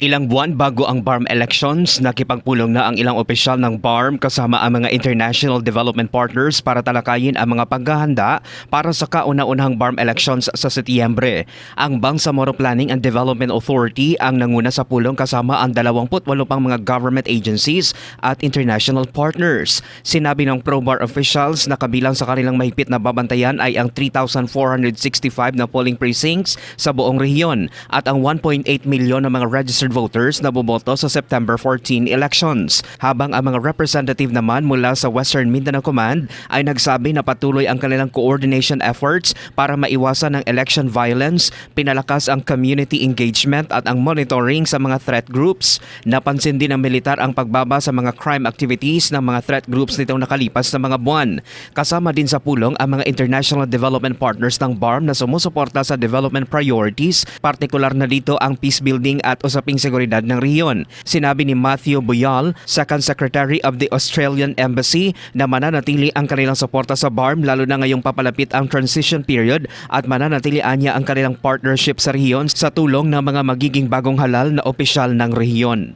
Ilang buwan bago ang BARM elections, nakipagpulong na ang ilang opisyal ng BARM kasama ang mga international development partners para talakayin ang mga paghahanda para sa kauna-unahang BARM elections sa Setyembre. Ang Bangsamoro Planning and Development Authority ang nanguna sa pulong kasama ang 28 pang mga government agencies at international partners. Sinabi ng pro-BAR officials na kabilang sa kanilang mahigpit na babantayan ay ang 3,465 na polling precincts sa buong rehiyon at ang 1.8 milyon na mga registered voters na boboto sa September 14 elections. Habang ang mga representative naman mula sa Western Mindanao Command ay nagsabi na patuloy ang kanilang coordination efforts para maiwasan ang election violence, pinalakas ang community engagement at ang monitoring sa mga threat groups. Napansin din ng militar ang pagbaba sa mga crime activities ng mga threat groups nitong nakalipas na mga buwan. Kasama din sa pulong ang mga international development partners ng BARM na sumusuporta sa development priorities, partikular na dito ang peace building at usaping seguridad ng rehiyon. Sinabi ni Matthew Buyal, Second Secretary of the Australian Embassy, na mananatili ang kanilang suporta sa BARM lalo na ngayong papalapit ang transition period at mananatilian niya ang kanilang partnership sa rehiyon sa tulong ng mga magiging bagong halal na opisyal ng rehiyon.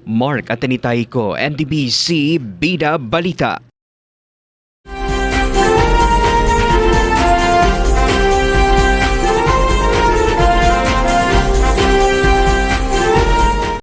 Mark Atenitay ko, NDBC Bida Balita.